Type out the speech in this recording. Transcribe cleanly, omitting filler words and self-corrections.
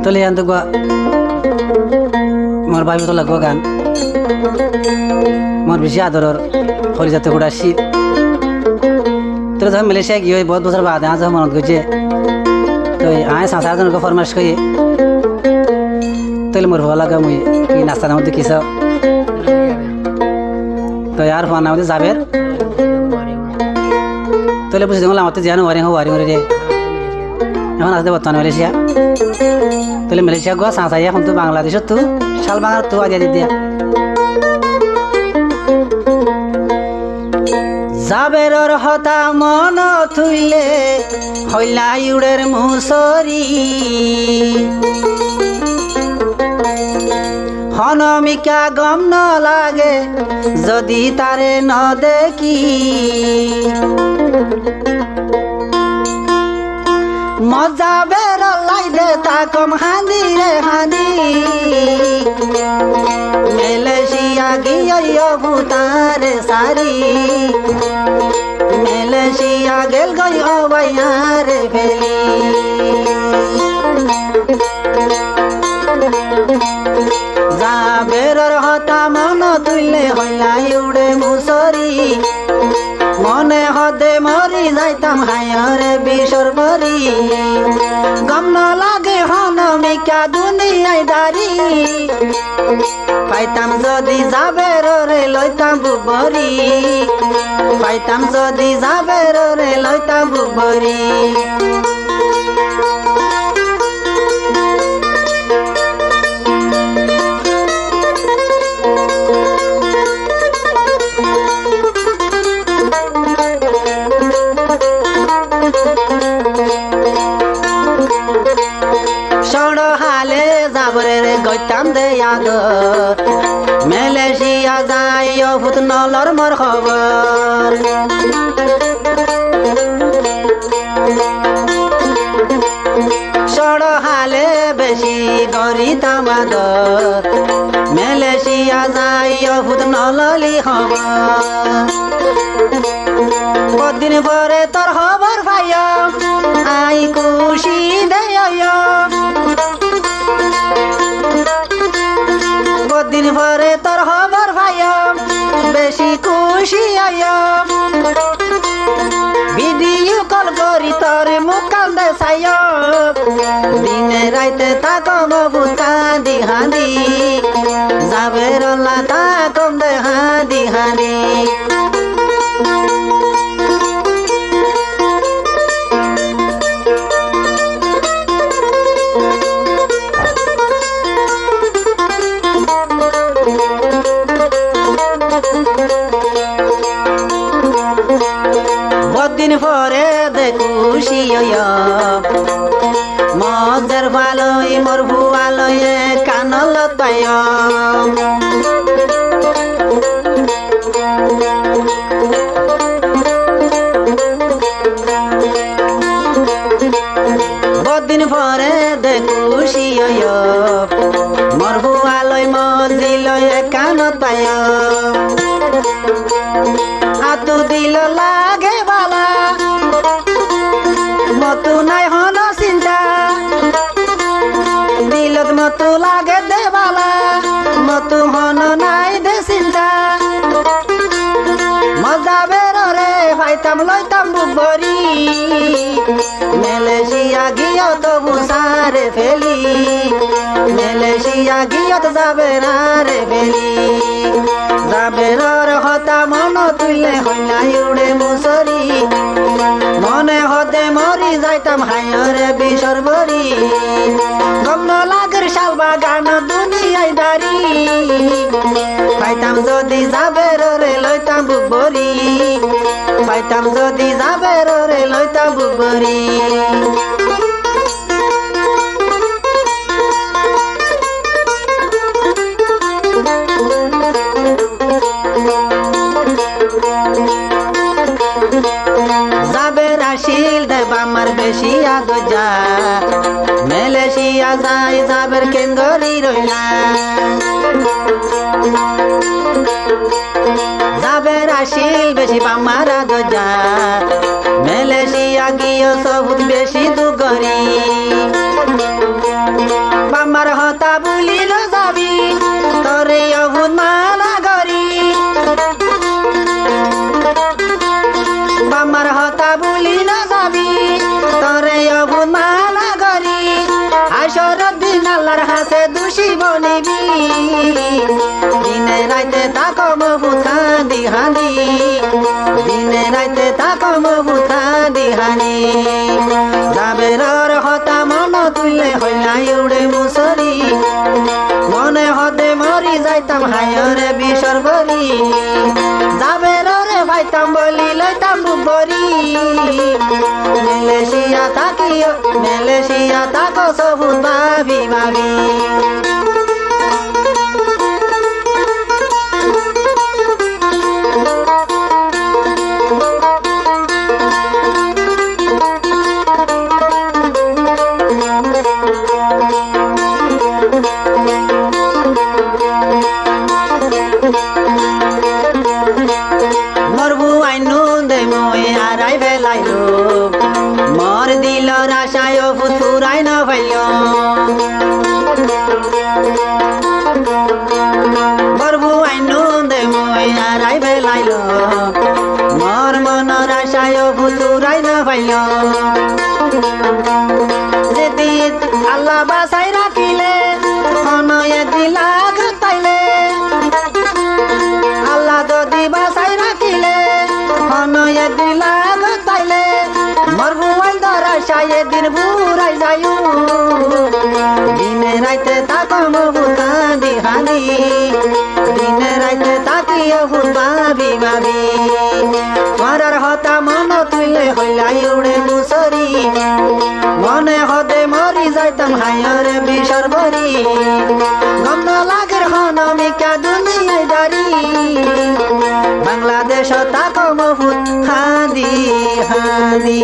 তলে আনতে গো মোর ভাই তো লাগো গান মোর বেশি আদরর হরি যাতে গোড়া শীত তোর যখন মালয়েশিয়া গিয়ে বহুত বছর বাদ আজ মনত করছে তো আয় সাঁতারজনকে ফরমাইশ করি তাহলে মোর ভালো লাগে মুই কি নাস্তার মধ্যে কিস তো আর ফোন আমাদের যাবে তাহলে বুঝতে গেলাম আমার তো জানো ওয়ারিং রে এখন আসতে বর্তমানে মালয়েশিয়া তাহলে মালয়েশিয়া গো সাঁতাই এখন তো বাংলাদেশত তো শাল বাংলার তো আজ দিয়া যাবেরর হতা মন থুইলে হইলা ইউড়ের মুসরি হনমিকা গম ন লাগে যদি তারে ন দেখি মজা বেরলাই দে তাকম হাঁদি রে হাঁদি মালয়েশিয়া গিয়ে ভূতারে সারি মালয়েশিয়া গেল গই অবয়ারে ফেলি যাবেরর হতা মন তুইলে হইলা ইউড়ে মুসরি মনে হদে মরি যাইতাম হায়রে বিশর বরি গম ন লাগে হনমিকা দুনিয়ায় দারি পাইতাম যদি যাবের রে লইতাম বুবরি পাইতাম যদি যাবের রে লইতাম বুবরি হালে যাবরে রে গইতাম দে আগ মালয়েশিয়া যাই ভূত নলর মোর খবর সড় হালে বেশি গরিতাম আদর মালয়েশিয়া যাই ভূত নললি খবর কদিন পরে তোর খবর ভাই আই খুশি দে কদিন পরে তোর খবর ভাই বেশি খুশি আয় ভিডিও কল করি তোর মুকাল দেখাই দিনে রাইতে তাকম বুতা দি হাঁদি যাবে রলা তাকম দে হাঁদি হাঁদি দিন পরে দেখুশি মজের ভালোই মোর ভুয়ালয়ে কানল তাই বদিন পরে দেখুশি মোর ভুয়ালয় মজিলয়ে কান তাই আতু দিল লাগে বালা মতু নাই হন চিন্তা দিলত মতু লাগে দে বালা মতু হন নাই দে চিন্তা মজা বেররে পাইতাম লইতাম বুবরি মালয়েশিয়া গিয়ত বুসারে ফেলি মালয়েশিয়া গিয়ত যাবে রে ফেলি যাবেরর হতা মন তুইলে হইলা ইউড়ে মুসরি মনে হতে মরি যাইতাম হায়রে বিশর বরি গম ন লাগের শাল বাগান দুনিয়ায় দারি পাইতাম যদি যাবের রে লইতাম বুবরি পাইতাম যদি যাবের রে লইতাম বুবরি যাবের আসিল দেব আমার বেশি আগজা মালয়েশিয়া যাই যাবের কেঙ্গরি রইলা যাবের আসিল বেশি আমার আগজা মালয়েশিয়া গিয়ে সবুত বেশি দুগরি হতা বুলি যাবি তরে অভুত মালা গরি বামার হতা বুলি যাবি তরে অভুত মালা গরি আসর দিন আল্লাহর হাসে দোষী বনিবি দিনে রাইতে তাকো মহুত কান্দি হানি দিনে রাইতে তাকো মহুত কান্দি হানি জাবেরর হতা মন তুলে হইলাই উড়ে মুসরি মনে হতে মরি যাইতাম হায়রে বিষর বলি জাবেররে ভাইতাম বলি লইতাম বুবরি মেলেশিয়া তাকো সবুজ ভাবি ভাবি মর দিল রাশায় ফুরাই না ভাইল বরবু আইনু দে মই আরাই বেলাইল মর মন রাশায় ফুরাই না ভাইল যদি আল্লাহ বাসাই রাখিলে অনয়ে দিলা তাইলে আল্লাহ যদি বাসাই রাখিলে অনয়ে দিলা তাইলে মরবু আইদারাশায়ে দিন বুড়াই যায়ু দিনে রাইতে তাকো মহু কান্দি হানি দিনে রাইতে তাকিয়ে হুল ভাবি ভাবি মরার হতা মন তুলে হইলাই উড়ে মুসরি মনে হতে মরি যাইতাম হায়রে বিষর বরি গম না লাগের হনমিকা দুনিয়ায় দারি বাংলাদেশ তাকো মহুত হাদি হাদি